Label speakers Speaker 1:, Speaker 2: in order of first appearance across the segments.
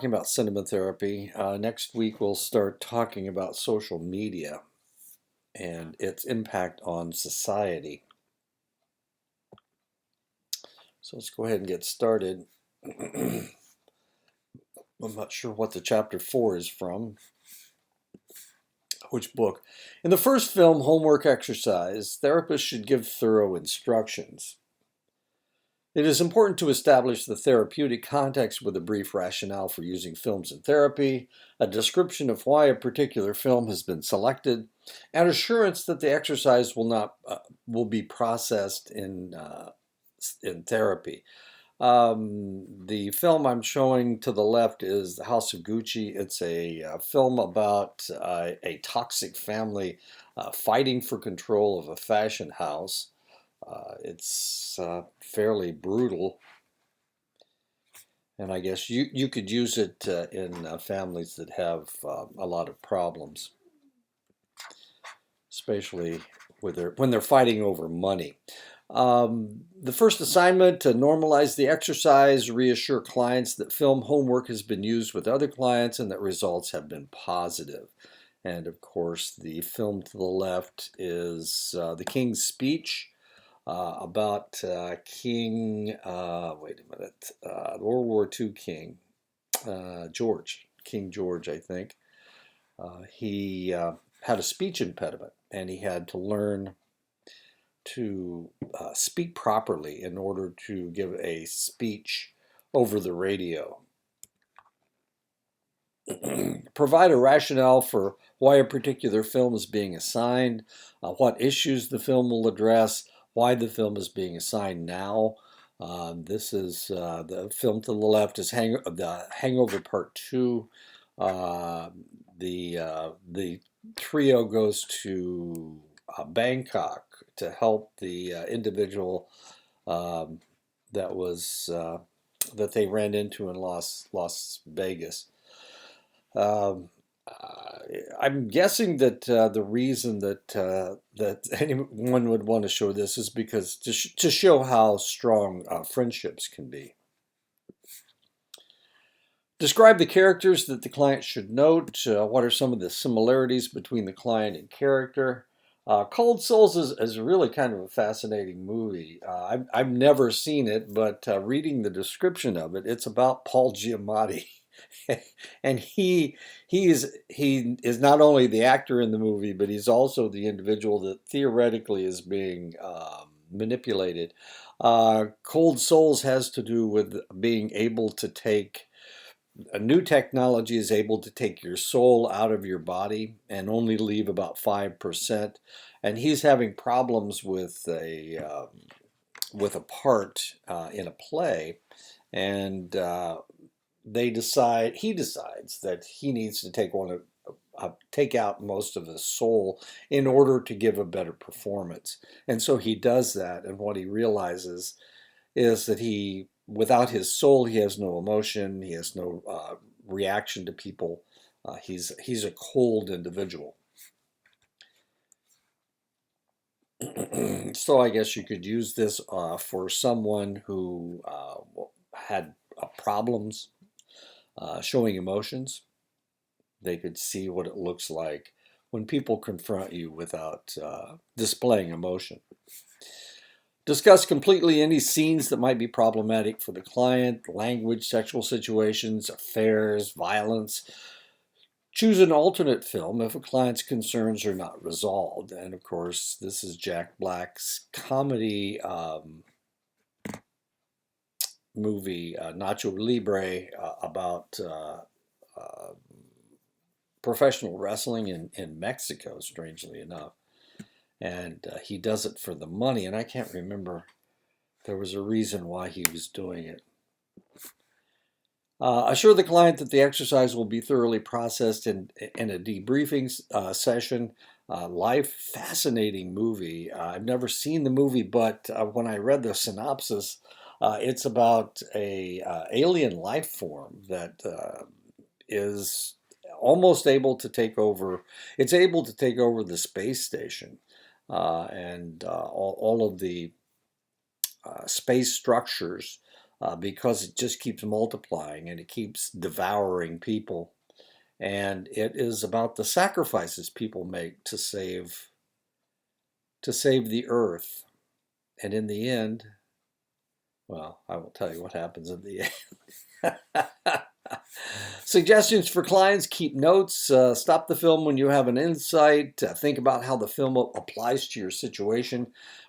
Speaker 1: About cinema therapy. Next week, we'll start talking about social media and its impact on society. So let's go ahead and get started. I'm not sure what the chapter 4 is from, which book. In the first film, Homework Exercise, therapists should give thorough instructions. It is important to establish the therapeutic context with a brief rationale for using films in therapy, a description of why a particular film has been selected, and assurance that the exercise will be processed in therapy. The film I'm showing to the left is The House of Gucci. It's a film about a toxic family fighting for control of a fashion house. It's fairly brutal, and I guess you could use it in families that have a lot of problems, especially when they're fighting over money. The first assignment to normalize the exercise, reassure clients that film homework has been used with other clients and that results have been positive. And of course, the film to the left is The King's Speech about wait a minute, World War II King, King George, I think. He had a speech impediment and he had to learn to speak properly in order to give a speech over the radio. Provide a rationale for why a particular film is being assigned, what issues the film will address, why the film is being assigned now. This is the film to the left is the Hangover Part 2. The trio goes to Bangkok to help the individual um, that was that they ran into in Las Vegas. Um, I'm guessing that the reason that anyone would want to show this is because to show how strong friendships can be. Describe the characters that the client should note. What are some of the similarities between the client and character? Cold Souls is really kind of a fascinating movie. I've never seen it, but reading the description of it, it's about Paul Giamatti. And he is not only the actor in the movie, but he's also the individual that theoretically is being manipulated. Cold Souls has to do with being able to take a new technology is able to take your soul out of your body and only leave about 5%. And he's having problems with a part in a play, and he decides that he needs to take out most of his soul in order to give a better performance. And so he does that, and what he realizes is that without his soul, he has no emotion, he has no reaction to people. He's a cold individual. So I guess you could use this for someone who had problems showing emotions. They could see what it looks like when people confront you without displaying emotion. Discuss completely any scenes that might be problematic for the client, language, sexual situations, affairs, violence. Choose an alternate film if a client's concerns are not resolved. And of course, this is Jack Black's comedy movie, Nacho Libre, about professional wrestling in Mexico, strangely enough. And he does it for the money, and I can't remember. There was a reason why he was doing it. Assure the client that the exercise will be thoroughly processed in a debriefing session. Life, fascinating movie. I've never seen the movie, but when I read the synopsis, it's about a alien life form that is almost able to take over. It's able to take over the space station, and all of the space structures because it just keeps multiplying and it keeps devouring people. And it is about the sacrifices people make to save the earth. And in the end, well, I won't tell you what happens in the end. Suggestions for clients: keep notes, stop the film when you have an insight, think about how the film applies to your situation,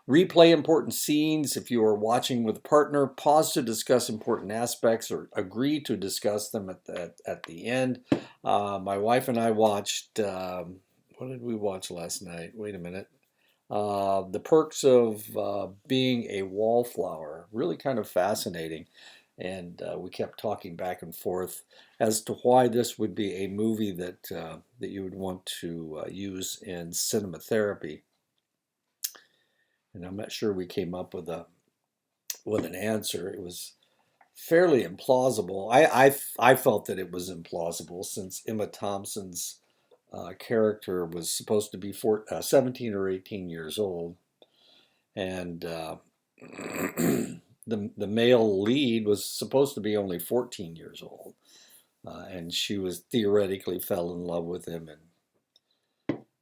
Speaker 1: replay important scenes. If you are watching with a partner, pause to discuss important aspects or agree to discuss them at the end. My wife and I watched, what did we watch last night? Wait a minute. The Perks of Being a Wallflower. Really kind of fascinating. And we kept talking back and forth as to why this would be a movie that you would want to use in cinema therapy. And I'm not sure we came up with an answer. It was fairly implausible. I felt that it was implausible since Emma Thompson's character was supposed to be 17 or 18 years old, and the male lead was supposed to be only 14 years old, and she was theoretically fell in love with him, and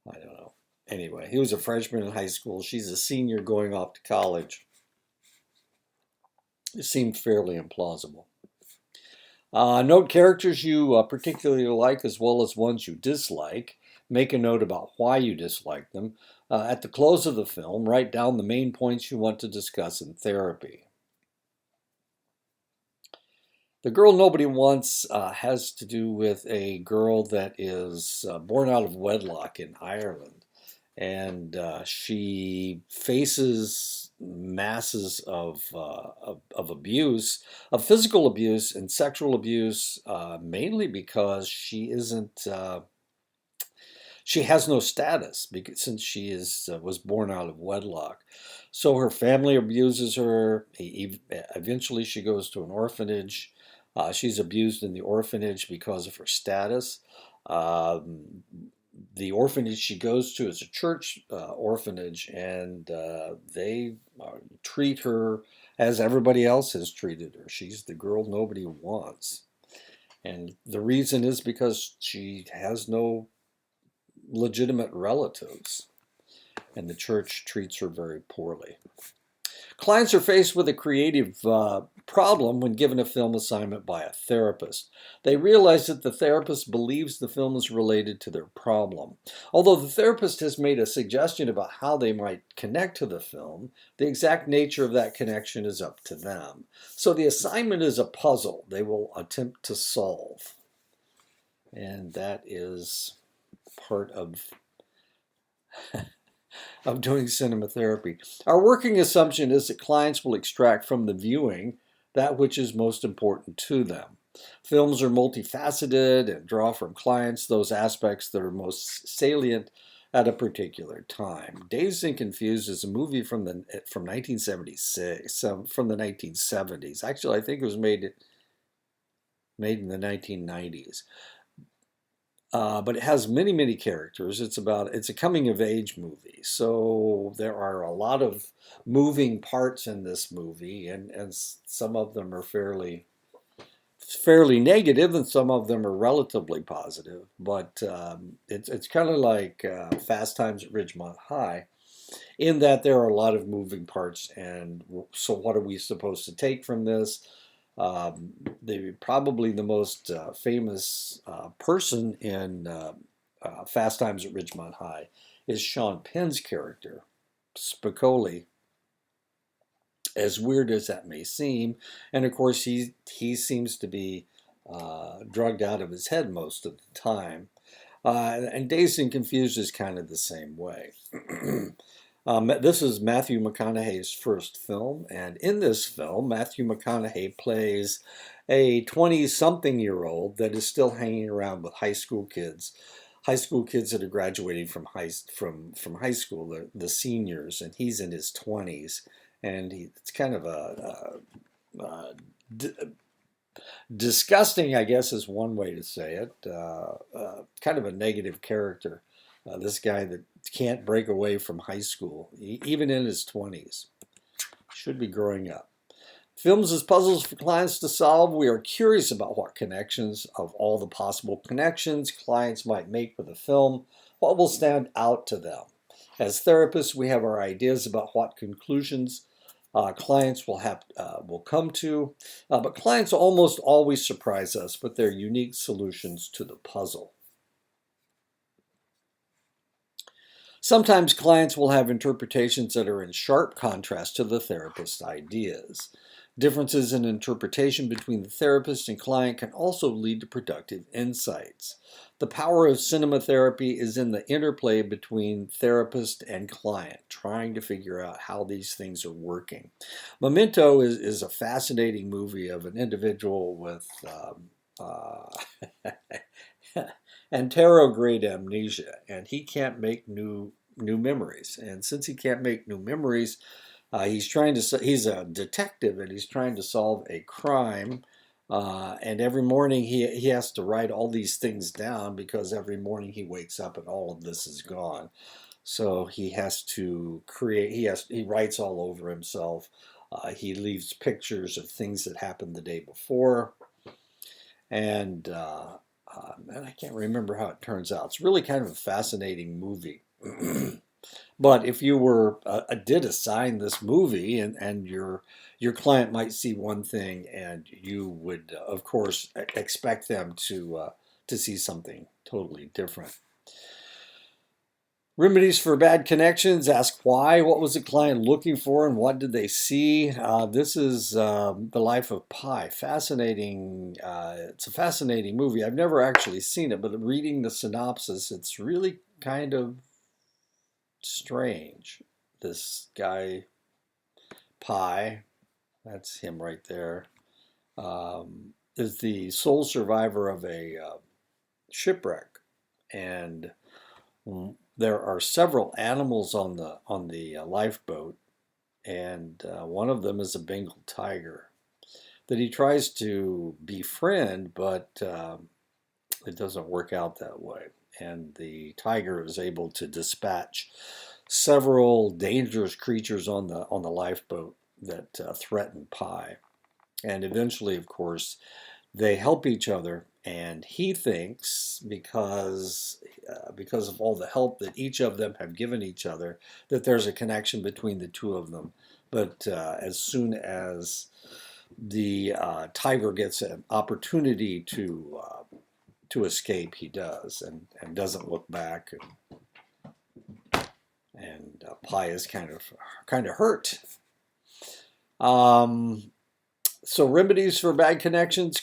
Speaker 1: I don't know. Anyway, he was a freshman in high school. She's a senior going off to college. It seemed fairly implausible. Note characters you particularly like as well as ones you dislike. Make a note about why you dislike them. At the close of the film, write down the main points you want to discuss in therapy. The Girl Nobody Wants has to do with a girl that is born out of wedlock in Ireland. And she faces masses of abuse, of physical abuse and sexual abuse, mainly because she isn't. She has no status because since she was born out of wedlock. So her family abuses her. Eventually, she goes to an orphanage. She's abused in the orphanage because of her status. Um, the orphanage she goes to is a church orphanage, and they treat her as everybody else has treated her. She's the girl nobody wants. And the reason is because she has no legitimate relatives, and the church treats her very poorly. Clients are faced with a creative problem when given a film assignment by a therapist. They realize that the therapist believes the film is related to their problem. Although the therapist has made a suggestion about how they might connect to the film, the exact nature of that connection is up to them. So the assignment is a puzzle they will attempt to solve. And that is part of doing cinema therapy. Our working assumption is that clients will extract from the viewing that which is most important to them. Films are multifaceted and draw from clients those aspects that are most salient at a particular time. Dazed and Confused is a movie from 1976, from the 1970s. Actually, I think it was made in the 1990s. But it has many, many characters. It's a coming of age movie. So there are a lot of moving parts in this movie, and some of them are fairly negative, and some of them are relatively positive. But it's kind of like Fast Times at Ridgemont High, in that there are a lot of moving parts. And so what are we supposed to take from this? Probably the most famous person in Fast Times at Ridgemont High is Sean Penn's character, Spicoli, as weird as that may seem. And of course, he seems to be drugged out of his head most of the time. And Dazed and Confused is kind of the same way. This is Matthew McConaughey's first film, and in this film, Matthew McConaughey plays a 20-something-year-old that is still hanging around with high school kids that are graduating from high school, the seniors, and he's in his 20s, and it's kind of disgusting, I guess, is one way to say it. Kind of a negative character. This guy that can't break away from high school, even in his 20s. Should be growing up. Films as puzzles for clients to solve. We are curious about what connections of all the possible connections clients might make with a film, what will stand out to them. As therapists, we have our ideas about what conclusions clients will come to, but clients almost always surprise us with their unique solutions to the puzzle. Sometimes clients will have interpretations that are in sharp contrast to the therapist's ideas. Differences in interpretation between the therapist and client can also lead to productive insights. The power of cinema therapy is in the interplay between therapist and client, trying to figure out how these things are working. Memento is a fascinating movie of an individual with anterograde amnesia, and he can't make new memories. And since he can't make new memories, he's a detective and he's trying to solve a crime. And every morning he has to write all these things down because every morning he wakes up and all of this is gone. So he has to create. He writes all over himself. He leaves pictures of things that happened the day before, and man, I can't remember how it turns out. It's really kind of a fascinating movie. But if you were did assign this movie, and your client might see one thing, and you would, of course, expect them to see something totally different. Remedies for bad connections. Ask why. What was the client looking for, and what did they see? This is The Life of Pi. Fascinating. It's a fascinating movie. I've never actually seen it, but reading the synopsis, it's really kind of strange. This guy, Pi, that's him right there, is the sole survivor of a shipwreck, and there are several animals on the lifeboat, and one of them is a Bengal tiger that he tries to befriend, but it doesn't work out that way. And the tiger is able to dispatch several dangerous creatures on the lifeboat that threaten Pi. And eventually, of course, they help each other, and he thinks because of all the help that each of them have given each other, that there's a connection between the two of them. But as soon as the tiger gets an opportunity to escape, he does, and doesn't look back, and Pi is kind of hurt. So remedies for bad connections,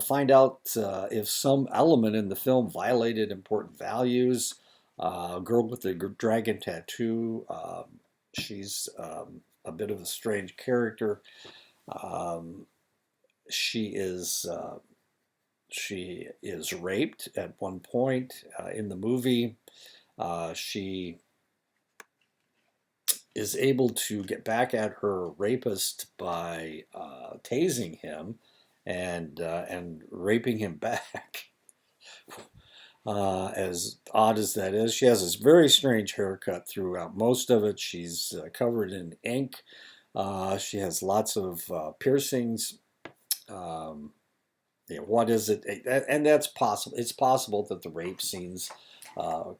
Speaker 1: find out if some element in the film violated important values. Girl with the dragon tattoo, she's a bit of a strange character. She is raped at one point in the movie. She is able to get back at her rapist by tasing him and raping him back. As odd as that is, she has this very strange haircut throughout most of it. She's covered in ink. She has lots of piercings. What is it? And that's possible. It's possible that the rape scenes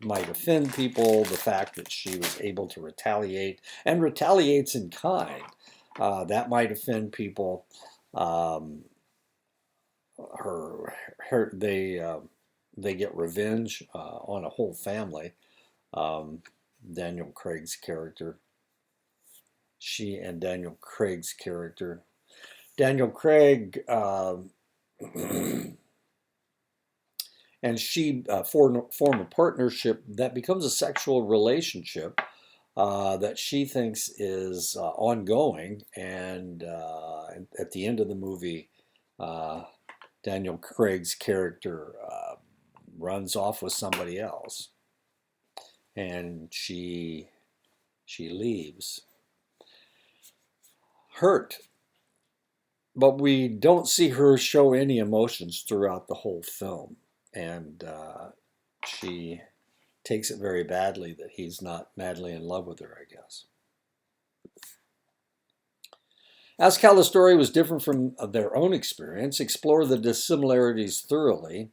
Speaker 1: might offend people. The fact that she was able to retaliate and retaliates in kind, that might offend people. They get revenge on a whole family. Daniel Craig's character. She and Daniel Craig's character. Daniel Craig and she form a partnership that becomes a sexual relationship that she thinks is ongoing. And at the end of the movie, Daniel Craig's character runs off with somebody else, and she leaves hurt. But we don't see her show any emotions throughout the whole film, and she takes it very badly that he's not madly in love with her, I guess. Ask how the story was different from their own experience. Explore the dissimilarities thoroughly.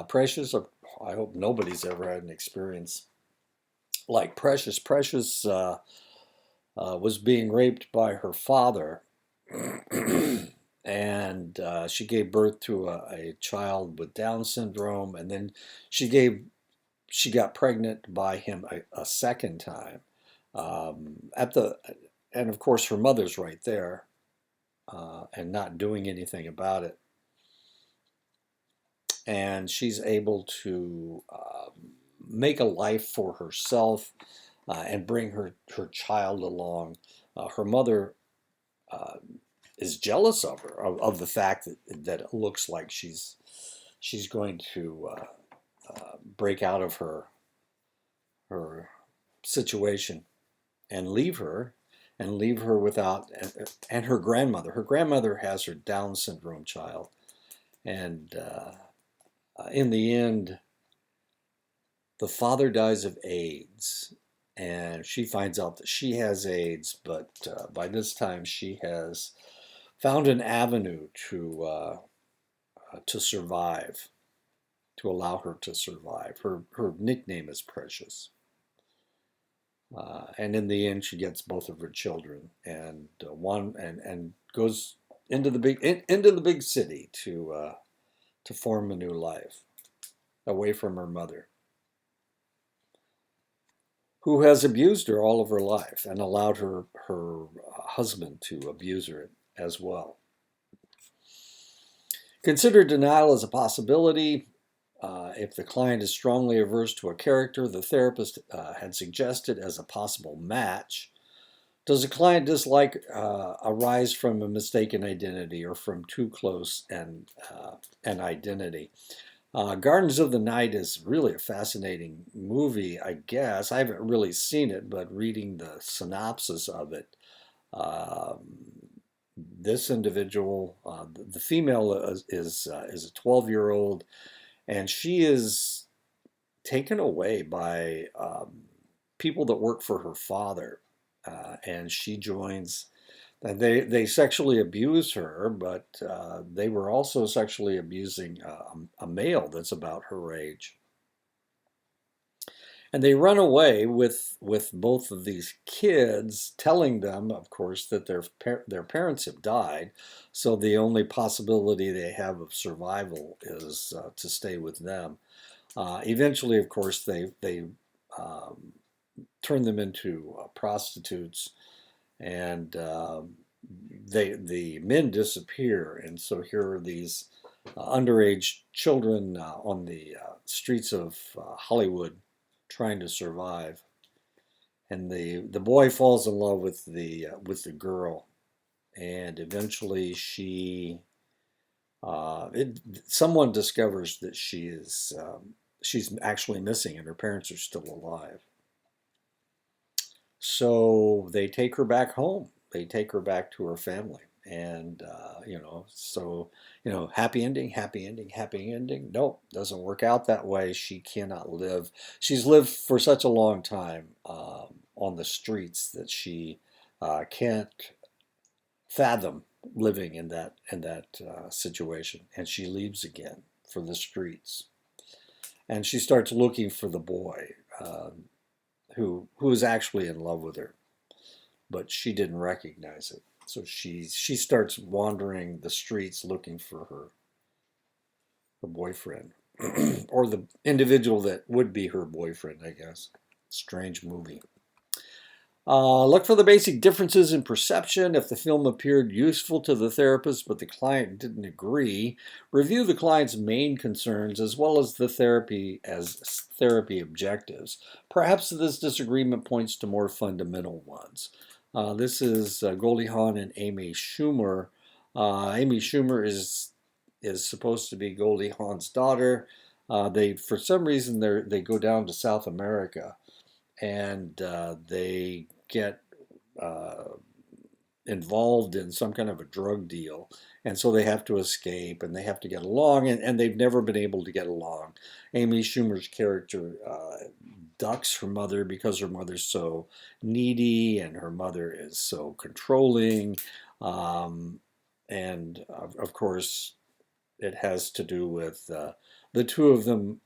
Speaker 1: Precious, I hope nobody's ever had an experience like Precious. Precious was being raped by her father, and she gave birth to a child with Down syndrome, and then she got pregnant by him a second time. At the and of course her mother's right there, and not doing anything about it, and she's able to make a life for herself and bring her child along. Her mother uh, is jealous of her, of the fact that it looks like she's going to break out of her situation and leave her without, and her grandmother has her Down syndrome child, and in the end the father dies of AIDS, and she finds out that she has AIDS, but by this time she has found an avenue to survive, to allow her to survive. Her nickname is Precious, and in the end, she gets both of her children and one and goes into the big city to form a new life away from her mother, who has abused her all of her life and allowed her husband to abuse her as well. Consider denial as a possibility. If the client is strongly averse to a character the therapist had suggested as a possible match, does the client dislike arise from a mistaken identity or from too close an identity? Gardens of the Night is really a fascinating movie, I guess. I haven't really seen it, but reading the synopsis of it, this individual, the female is a 12-year-old, and she is taken away by people that work for her father, and she joins. They sexually abuse her, but they were also sexually abusing a male that's about her age. And they run away with both of these kids, telling them, of course, that their parents have died. So the only possibility they have of survival is to stay with them. Eventually, of course, they um, turn them into prostitutes, and the men disappear, and so here are these underage children on the streets of Hollywood trying to survive. And the boy falls in love with the girl, and eventually someone discovers that she's actually missing, and her parents are still alive. So they take her back home. They take her back to her family. And, happy ending, happy ending, happy ending. Nope, doesn't work out that way. She cannot live. She's lived for such a long time on the streets that she can't fathom living in that situation. And she leaves again for the streets. And she starts looking for the boy. Who is actually in love with her, but she didn't recognize it. So she starts wandering the streets looking for her boyfriend, or the individual that would be her boyfriend, I guess. Strange movie. Look for the basic differences in perception. If the film appeared useful to the therapist but the client didn't agree, review the client's main concerns as well as the therapy objectives. Perhaps this disagreement points to more fundamental ones. This is Goldie Hawn and Amy Schumer. Amy Schumer is supposed to be Goldie Hawn's daughter. They, for some reason, they go down to South America, and they get uh, involved in some kind of a drug deal. And so they have to escape and they have to get along, and they've never been able to get along. Amy Schumer's character ducks her mother because her mother's so needy and her mother is so controlling. Um, and of course, it has to do with the two of them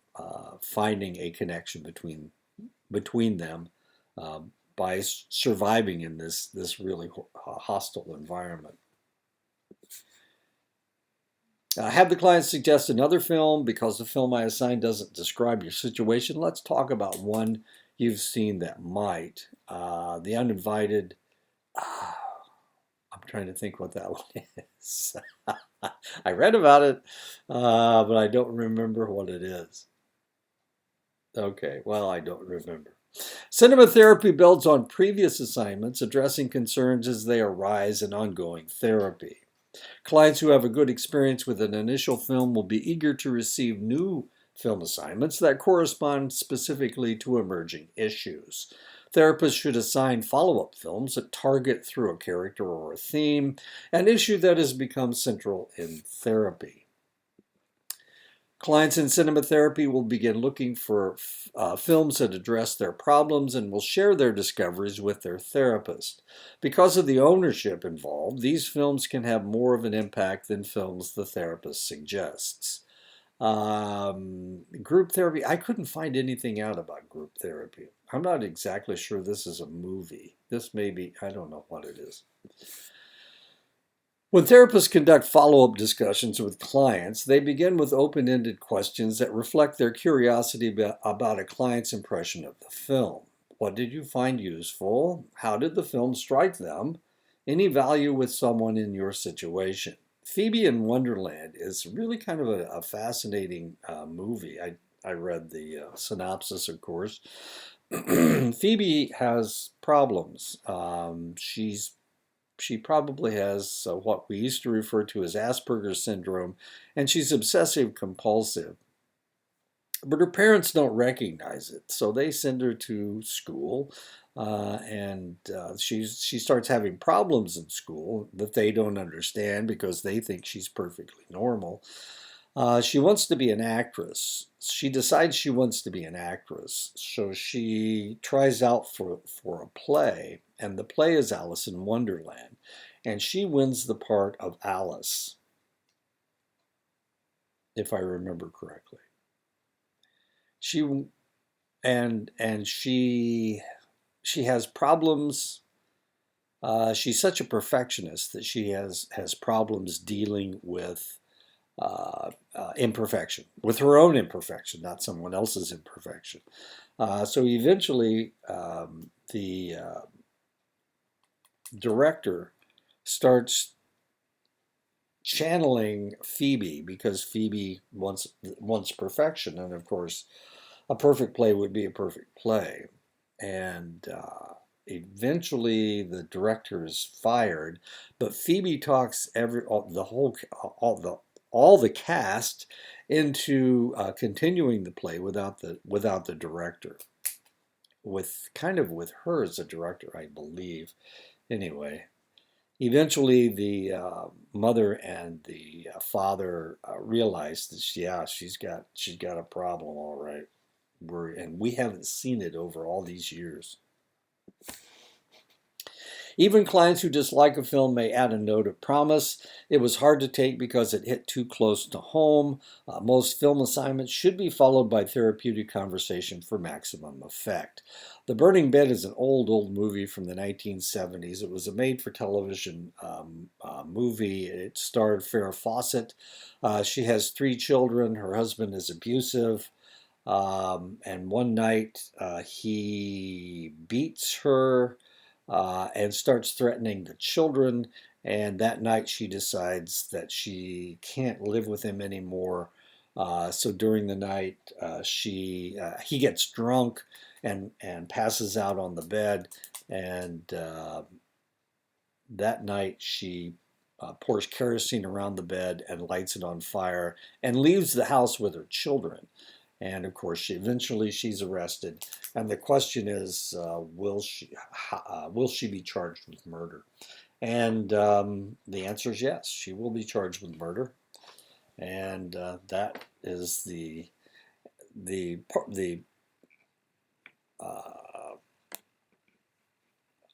Speaker 1: finding a connection between them uh, by surviving in this really hostile environment. Have the client suggest another film because the film I assigned doesn't describe your situation. Let's talk about one you've seen that might. The Uninvited. I'm trying to think what that one is. I read about it, but I don't remember what it is. Okay, well, I don't remember. Cinema therapy builds on previous assignments, addressing concerns as they arise in ongoing therapy. Clients who have a good experience with an initial film will be eager to receive new film assignments that correspond specifically to emerging issues. Therapists should assign follow-up films that target through a character or a theme, an issue that has become central in therapy. Clients in cinema therapy will begin looking for films that address their problems and will share their discoveries with their therapist. Because of the ownership involved, these films can have more of an impact than films the therapist suggests. Group therapy, I couldn't find anything out about group therapy. I'm not exactly sure this is a movie. This may be, I don't know what it is. When therapists conduct follow-up discussions with clients, they begin with open-ended questions that reflect their curiosity about a client's impression of the film. What did you find useful? How did the film strike them? Any value with someone in your situation? Phoebe in Wonderland is really kind of a fascinating movie. I read the synopsis, of course. Phoebe has problems. She probably has what we used to refer to as Asperger's syndrome, and she's obsessive compulsive. But her parents don't recognize it, so they send her to school, and she starts having problems in school that they don't understand because they think she's perfectly normal. She wants to be an actress. She decides she wants to be an actress, so she tries out for a play, and the play is Alice in Wonderland, and she wins the part of Alice, if I remember correctly. She and she has problems. She's such a perfectionist that she has problems dealing with imperfection, with her own imperfection, not someone else's imperfection. So eventually, the director starts channeling Phoebe because Phoebe wants perfection, and of course, a perfect play would be a perfect play. And eventually, the director is fired, but Phoebe talks all the cast into continuing the play without the director, with her as a director, I believe. Anyway, eventually the mother and the father realize that she's got a problem, all right. And we haven't seen it over all these years. Even clients who dislike a film may add a note of promise. It was hard to take because it hit too close to home. Most film assignments should be followed by therapeutic conversation for maximum effect. The Burning Bed is an old movie from the 1970s. It was a made-for-television movie. It starred Farrah Fawcett. She has 3 children. Her husband is abusive. And one night he beats her and starts threatening the children. And that night she decides that she can't live with him anymore. So during the night, he gets drunk and passes out on the bed. And that night she pours kerosene around the bed and lights it on fire and leaves the house with her children. And of course, she's arrested. And the question is, will she be charged with murder? And the answer is yes, she will be charged with murder, and that is the uh,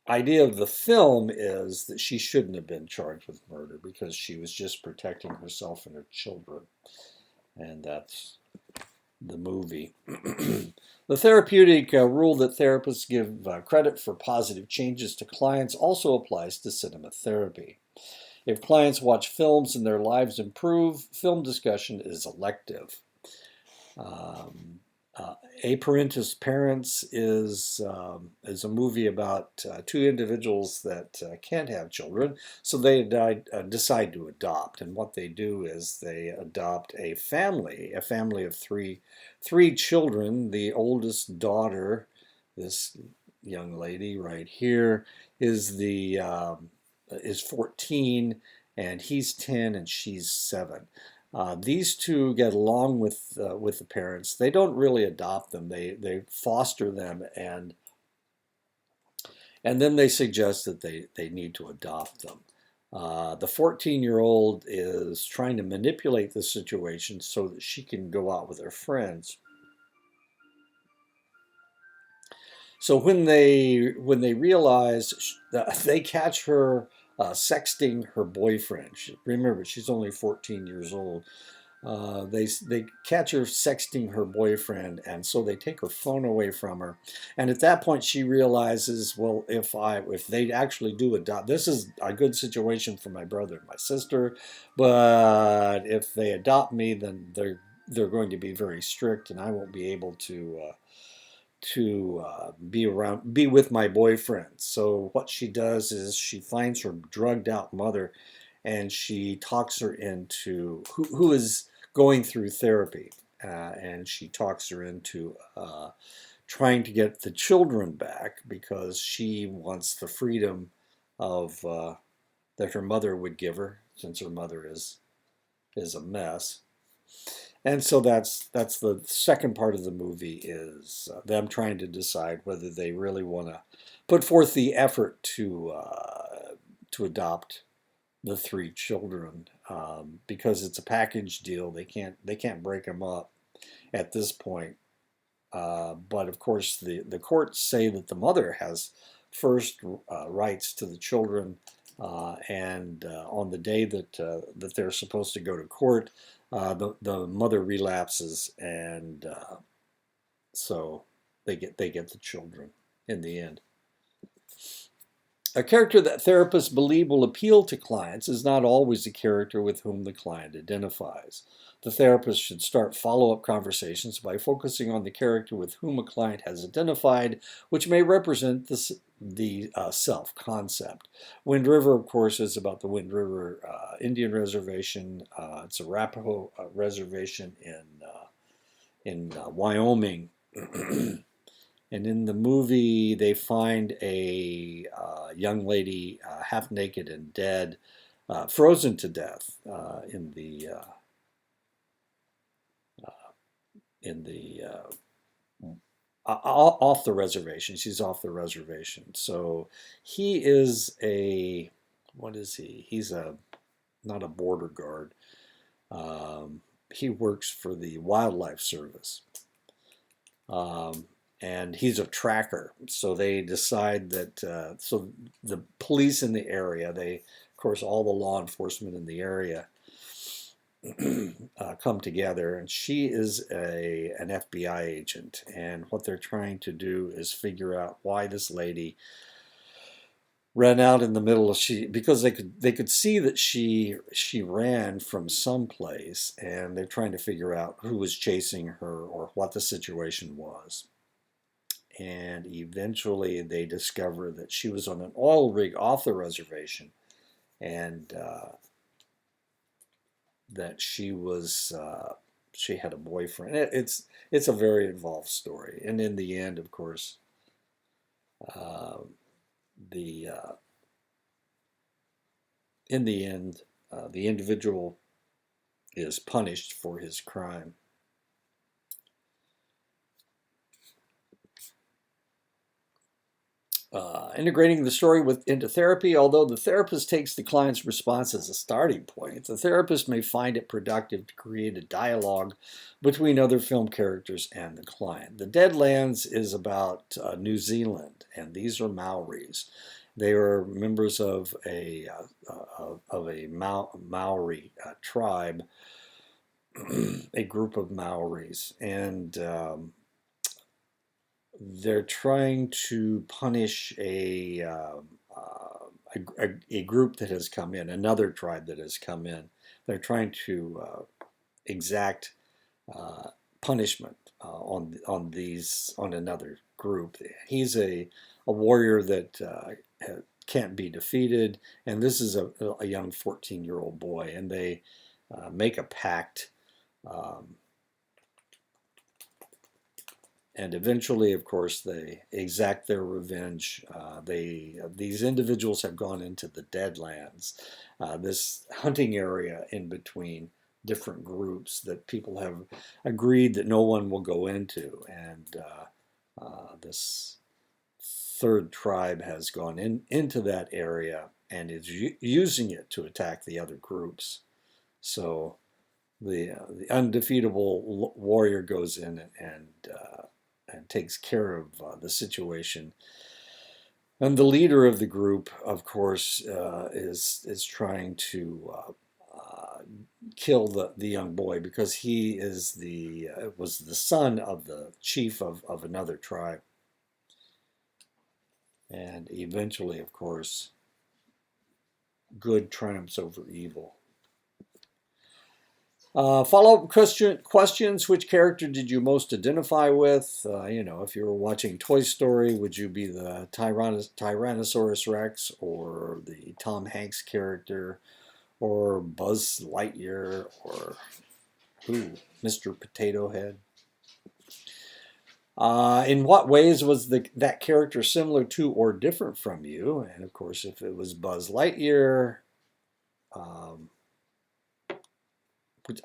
Speaker 1: idea of the film is that she shouldn't have been charged with murder because she was just protecting herself and her children, and that's the movie. The therapeutic rule that therapists give credit for positive changes to clients also applies to cinema therapy. If clients watch films and their lives improve, film discussion is elective. Um, A Parentis Parents is a movie about two individuals that can't have children, so they decide to adopt. And what they do is they adopt a family of three children. The oldest daughter, this young lady right here, is 14, and he's 10, and she's 7. These two get along with the parents. They don't really adopt them. They foster them, and then they suggest that they need to adopt them. The 14-year-old is trying to manipulate the situation so that she can go out with her friends. So when they realize they catch her sexting her boyfriend. Remember, she's only 14 years old. They catch her sexting her boyfriend, and so they take her phone away from her. And at that point, she realizes, well, if they actually do adopt, this is a good situation for my brother and my sister, but if they adopt me, then they're going to be very strict, and I won't be able to be with my boyfriend. So what she does is she finds her drugged out mother, and she talks her into who is going through therapy, and she talks her into trying to get the children back because she wants the freedom of that her mother would give her, since her mother is a mess. And so that's the second part of the movie is them trying to decide whether they really want to put forth the effort to adopt the three children, because it's a package deal. They can't break them up at this point. But of course, the courts say that the mother has first rights to the children, and on the day that they're supposed to go to court, the mother relapses, and so they get the children in the end. A character that therapists believe will appeal to clients is not always a character with whom the client identifies. The therapist should start follow-up conversations by focusing on the character with whom a client has identified, which may represent the self-concept. Wind River, of course, is about the Wind River Indian Reservation. It's a Arapaho reservation in Wyoming. And in the movie, they find a young lady half naked and dead, frozen to death in the off the reservation. She's off the reservation. So he is what is he? He's not a border guard. He works for the Wildlife Service. And he's a tracker. So they decide that, so the police in the area, of course, all the law enforcement in the area come together, and she is an FBI agent. And what they're trying to do is figure out why this lady ran out in the middle of because they could see that she ran from someplace, and they're trying to figure out who was chasing her or what the situation was. And eventually they discover that she was on an oil rig off the reservation, and that she had a boyfriend. It's a very involved story, and in the end, of course, uh, the in the end, the individual is punished for his crime. Integrating the story into therapy, although the therapist takes the client's response as a starting point, the therapist may find it productive to create a dialogue between other film characters and the client. The Deadlands is about New Zealand, and these are Maoris. They are members of a Maori tribe, a group of Maoris, and they're trying to punish a group that has come in, another tribe that has come in. They're trying to exact punishment on another group. He's a warrior that can't be defeated, and this is a young 14-year-old boy, and they make a pact. And eventually, of course, they exact their revenge. These individuals have gone into the Deadlands, this hunting area in between different groups that people have agreed that no one will go into. And this third tribe has gone into that area and is using it to attack the other groups. So the undefeatable warrior goes in and takes care of the situation. And the leader of the group, of course, is trying to kill the young boy because he is was the son of the chief of another tribe. And eventually, of course, good triumphs over evil. Follow-up questions. Which character did you most identify with? If you were watching Toy Story, would you be the Tyrannosaurus Rex or the Tom Hanks character or Buzz Lightyear or Mr. Potato Head? In what ways was that character similar to or different from you? And of course, if it was Buzz Lightyear,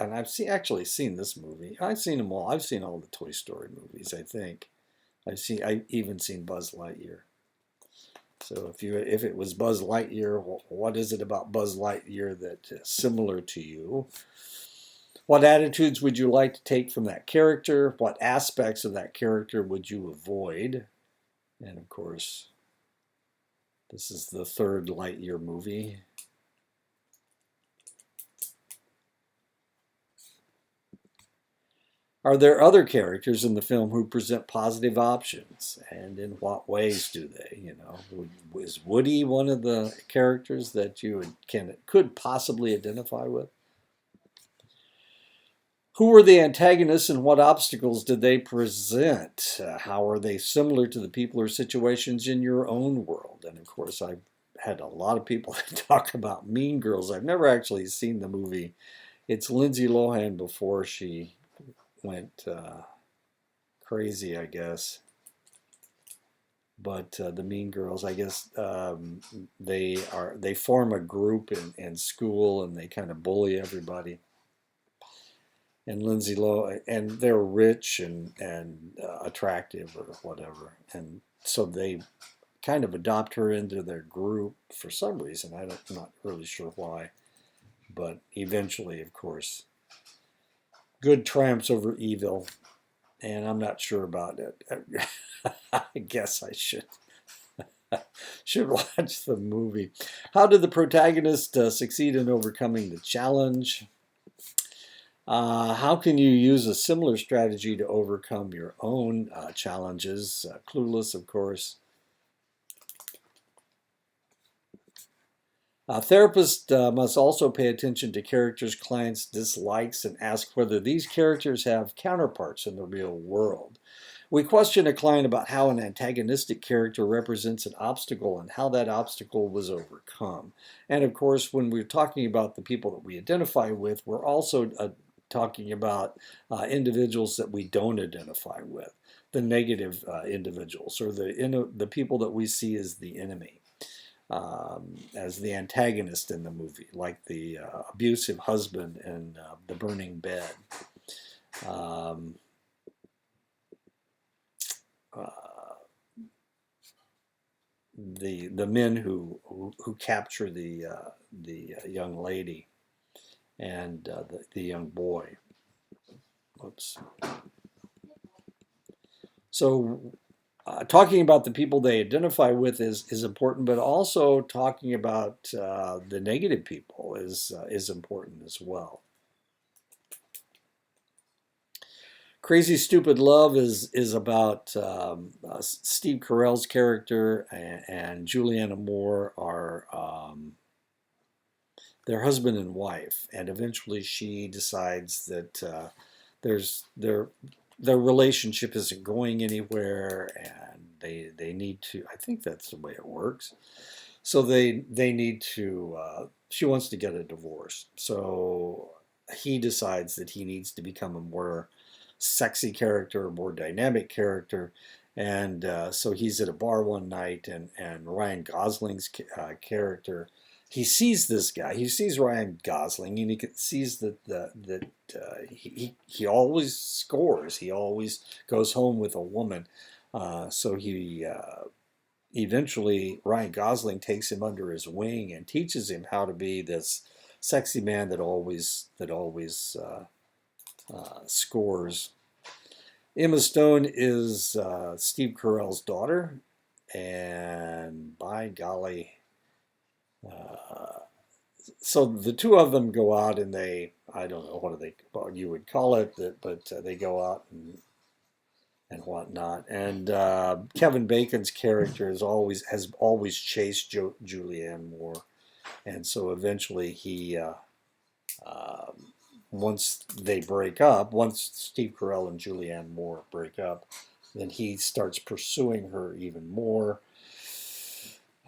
Speaker 1: and I've actually seen this movie. I've seen them all. I've seen all the Toy Story movies, I think. I've even seen Buzz Lightyear. So if it was Buzz Lightyear, what is it about Buzz Lightyear that is similar to you? What attitudes would you like to take from that character? What aspects of that character would you avoid? And of course, this is the third Lightyear movie. Are there other characters in the film who present positive options, and in what ways do they? Is Woody one of the characters that you could possibly identify with? Who were the antagonists and what obstacles did they present? How are they similar to the people or situations in your own world? And of course, I've had a lot of people talk about Mean Girls. I've never actually seen the movie. It's Lindsay Lohan before she went crazy, I guess. But the Mean Girls, I guess, they form a group in school and they kind of bully everybody. And Lindsay Lohan, and they're rich and attractive or whatever, and so they kind of adopt her into their group for some reason. I'm not really sure why, but eventually, of course, good triumphs over evil, and I'm not sure about it. I guess I should watch the movie. How did the protagonist succeed in overcoming the challenge? How can you use a similar strategy to overcome your own challenges? Clueless, of course. A therapist must also pay attention to characters' clients' dislikes and ask whether these characters have counterparts in the real world. We question a client about how an antagonistic character represents an obstacle and how that obstacle was overcome. And of course, when we're talking about the people that we identify with, we're also talking about individuals that we don't identify with, the negative individuals, or the people that we see as the enemy. As the antagonist in the movie, like the abusive husband in The Burning Bed. the men who capture the young lady and the young boy. Oops. So talking about the people they identify with is important, but also talking about the negative people is important as well. Crazy Stupid Love is about Steve Carell's character and Juliana Moore are their husband and wife, and eventually she decides that there's their relationship isn't going anywhere, and they need to. I think that's the way it works. So they need to. She wants to get a divorce, so he decides that he needs to become a more sexy character, a more dynamic character. And so he's at a bar one night, and Ryan Gosling's character, he sees this guy. He sees Ryan Gosling, and he sees that he always scores. He always goes home with a woman. So he eventually Ryan Gosling takes him under his wing and teaches him how to be this sexy man that always scores. Emma Stone is Steve Carell's daughter, and by golly, uh, so the two of them go out and I don't know what you would call it, but they go out and whatnot. And Kevin Bacon's character has always chased Julianne Moore, and so eventually he once they break up, once Steve Carell and Julianne Moore break up, then he starts pursuing her even more.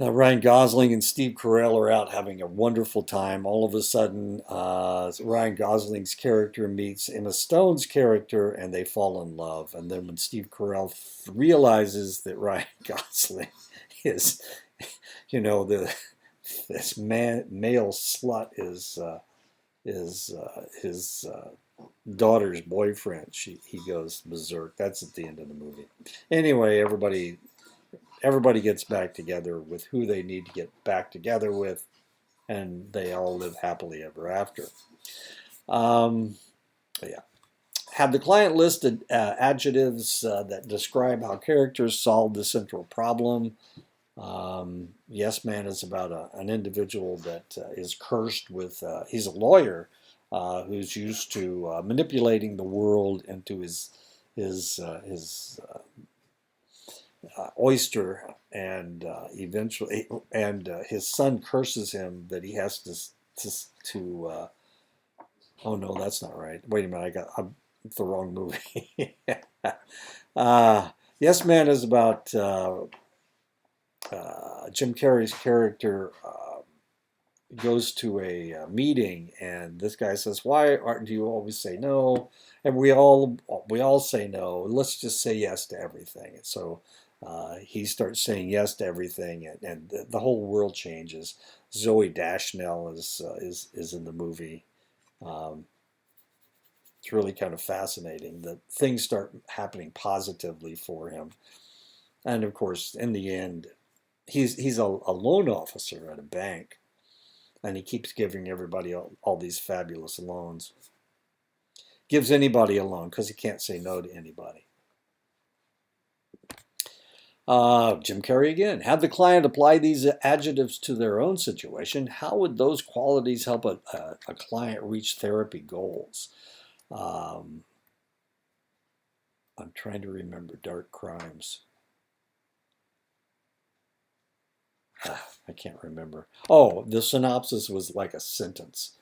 Speaker 1: Ryan Gosling and Steve Carell are out having a wonderful time. All of a sudden, Ryan Gosling's character meets Emma Stone's character, and they fall in love. And then when Steve Carell realizes that Ryan Gosling is, this male slut is his daughter's boyfriend, he goes berserk. That's at the end of the movie. Anyway, everybody gets back together with who they need to get back together with, and they all live happily ever after. Um, yeah. Have the client listed adjectives that describe how characters solve the central problem. Yes Man is about an individual that is cursed with, he's a lawyer who's used to manipulating the world into his oyster, and eventually, and his son curses him that he has to oh no, that's not right. Wait a minute, I'm the wrong movie. uh, Yes Man is about Jim Carrey's character goes to a meeting, and this guy says, do you always say no?" And we all say no. Let's just say yes to everything. And so he starts saying yes to everything, and the whole world changes. Zoe Deschanel is in the movie. Um, it's really kind of fascinating that things start happening positively for him, and of course, in the end, he's a loan officer at a bank, and he keeps giving everybody all these fabulous loans. Gives anybody a loan because he can't say no to anybody. Jim Carrey again. Have the client apply these adjectives to their own situation. How would those qualities help a client reach therapy goals? Um, I'm trying to remember Dark Crimes. I can't remember. Oh, the synopsis was like a sentence.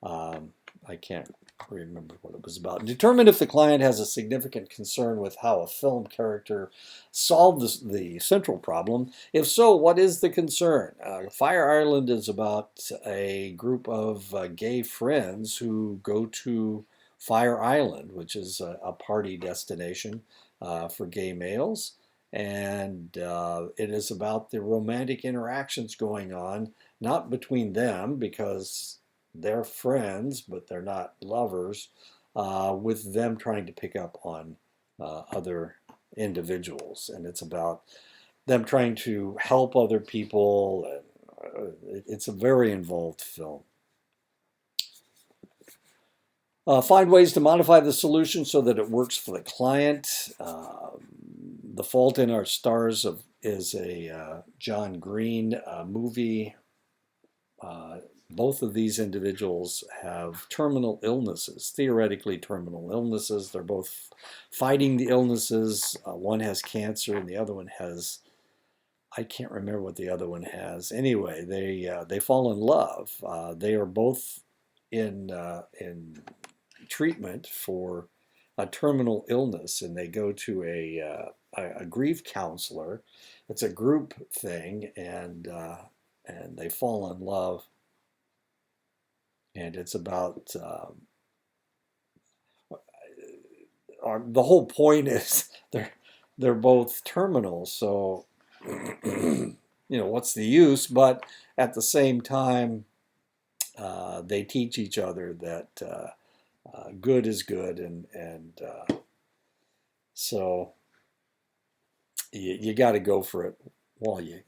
Speaker 1: I can't remember what it was about. Determine if the client has a significant concern with how a film character solved the central problem. If so, what is the concern? Fire Island is about a group of gay friends who go to Fire Island, which is a party destination for gay males. And it is about the romantic interactions going on, not between them, because they're friends, but they're not lovers, with them trying to pick up on other individuals. And it's about them trying to help other people. It's a very involved film. Find ways to modify the solution so that it works for the client. The Fault in Our Stars is a John Green movie. Both of these individuals have terminal illnesses, theoretically terminal illnesses. They're both fighting the illnesses. One has cancer and the other one has, I can't remember what the other one has. Anyway, they fall in love. They are both in treatment for a terminal illness, and they go to a grief counselor. It's a group thing, and they fall in love. And it's about the whole point is they're both terminal, so what's the use? But at the same time, they teach each other that good is good, and so you got to go for it while you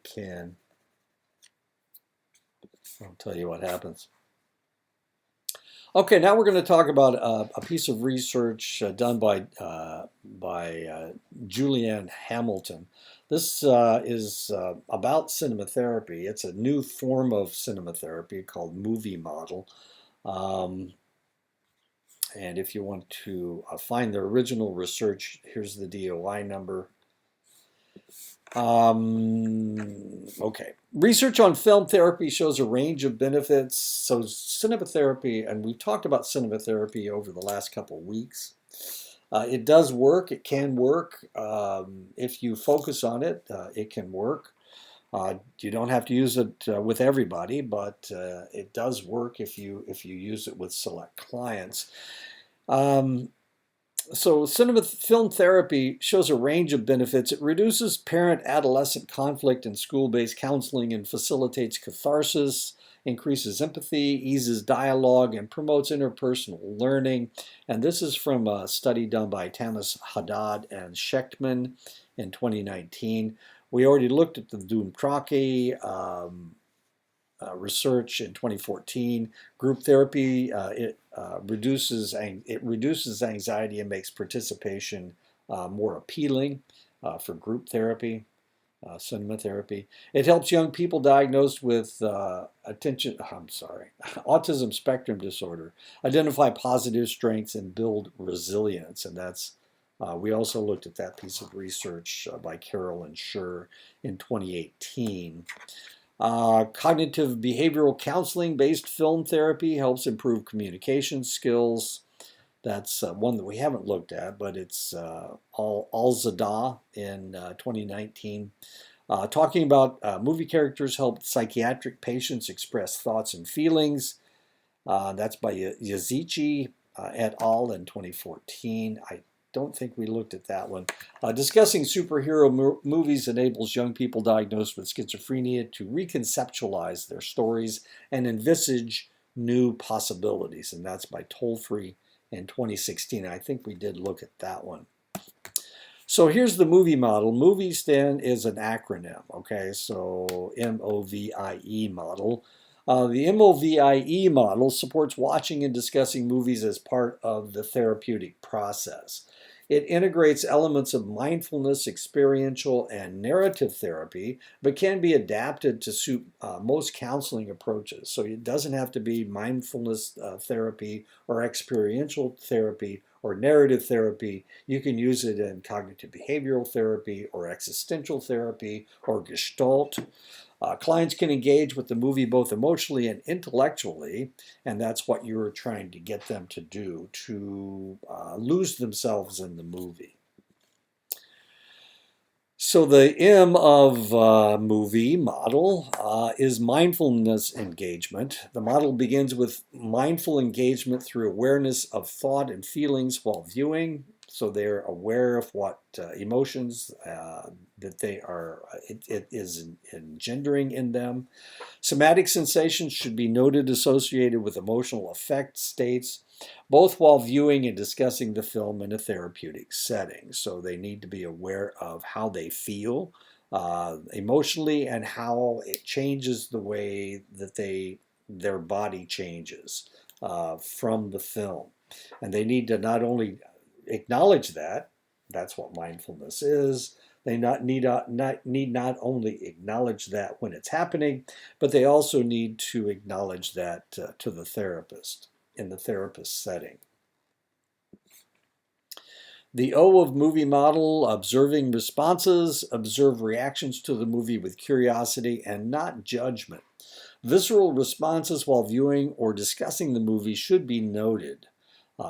Speaker 1: can. I'll tell you what happens. Okay, now we're going to talk about a piece of research done by Julianne Hamilton. This is about cinematherapy. It's a new form of cinematherapy called movie model. And if you want to find the original research, here's the DOI number. Okay. Research on film therapy shows a range of benefits. So cinematherapy, and we've talked about cinematherapy over the last couple of weeks. It does work. It can work. If you focus on it, it can work. You don't have to use it with everybody, but it does work if you use it with select clients. So film therapy shows a range of benefits. It reduces parent-adolescent conflict in school-based counseling and facilitates catharsis, increases empathy, eases dialogue, and promotes interpersonal learning. And this is from a study done by Tamas Haddad and Shechtman in 2019. We already looked at the Doom-Krake research in 2014. Group therapy, it reduces anxiety and makes participation more appealing for group therapy, cinematherapy. It helps young people diagnosed with autism spectrum disorder identify positive strengths and build resilience. And that's we also looked at that piece of research by Carolyn Schur in 2018. Cognitive behavioral counseling based film therapy helps improve communication skills. That's one that we haven't looked at, but it's Alzada in 2019. Talking about movie characters help psychiatric patients express thoughts and feelings. That's by Yazici et al. In 2014. I don't think we looked at that one. Discussing superhero movies enables young people diagnosed with schizophrenia to reconceptualize their stories and envisage new possibilities. And that's by Tollfree in 2016. I think we did look at that one. So here's the movie model. Movie stand is an acronym, okay? So MOVIE model. The MOVIE model supports watching and discussing movies as part of the therapeutic process. It integrates elements of mindfulness, experiential, and narrative therapy, but can be adapted to suit most counseling approaches. So it doesn't have to be mindfulness therapy or experiential therapy or narrative therapy. You can use it in cognitive behavioral therapy or existential therapy or Gestalt. Clients can engage with the movie both emotionally and intellectually, and that's what you're trying to get them to do, to lose themselves in the movie. So the M of movie model is mindfulness engagement. The model begins with mindful engagement through awareness of thought and feelings while viewing. So they're aware of what emotions that they are, it is engendering in them. Somatic sensations should be noted associated with emotional affect states. both while viewing and discussing the film in a therapeutic setting. So they need to be aware of how they feel emotionally and how it changes the way that their body changes from the film. And they need to not only acknowledge that, that's what mindfulness is. They need not only acknowledge that when it's happening, but they also need to acknowledge that to the therapist in the therapist setting. The O of movie model, observing responses, observe reactions to the movie with curiosity and not judgment. Visceral responses while viewing or discussing the movie should be noted.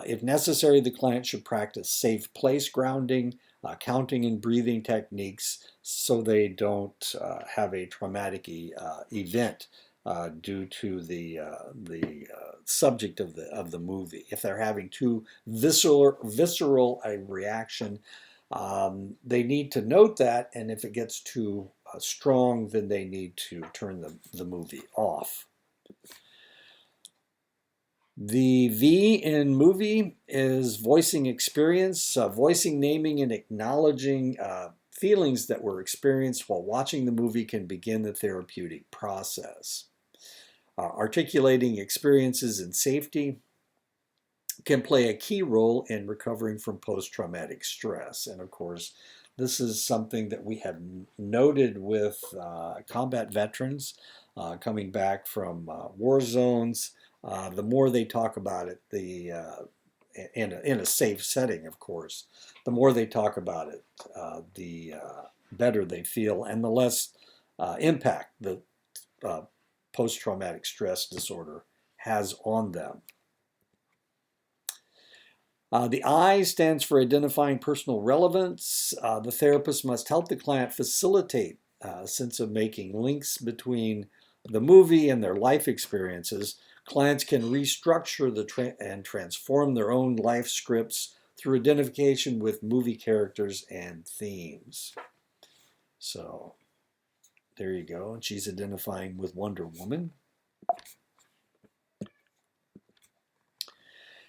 Speaker 1: If necessary, the client should practice safe place grounding, counting and breathing techniques so they don't have a traumatic event due to the subject of the movie. If they're having too visceral a reaction, they need to note that, and if it gets too strong, then they need to turn the movie off. The V in movie is voicing experience, voicing, naming, and acknowledging feelings that were experienced while watching the movie can begin the therapeutic process. Articulating experiences in safety can play a key role in recovering from post-traumatic stress. And of course, this is something that we have noted with combat veterans coming back from war zones. The more they talk about it, in a safe setting, of course, the more they talk about it, the better they feel, and the less impact the post-traumatic stress disorder has on them. The I stands for identifying personal relevance. The therapist must help the client facilitate a sense of making links between the movie and their life experiences. Clients can restructure and transform their own life scripts through identification with movie characters and themes. So there you go. And she's identifying with Wonder Woman.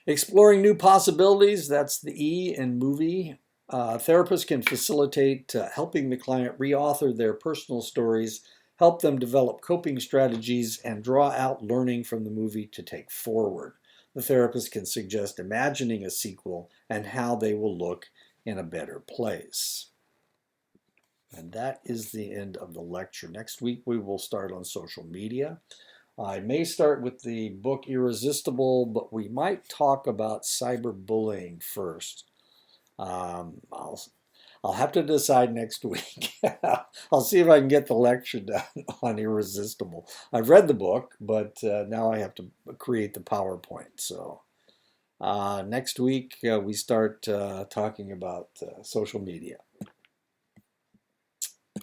Speaker 1: Exploring new possibilities, that's the E in movie. Therapists can facilitate helping the client reauthor their personal stories, help them develop coping strategies, and draw out learning from the movie to take forward. The therapist can suggest imagining a sequel and how they will look in a better place. And that is the end of the lecture. Next week we will start on social media. I may start with the book Irresistible, but we might talk about cyberbullying first. I'll have to decide next week. I'll see if I can get the lecture done on Irresistible. I've read the book, but now I have to create the PowerPoint. So next week we start talking about social media.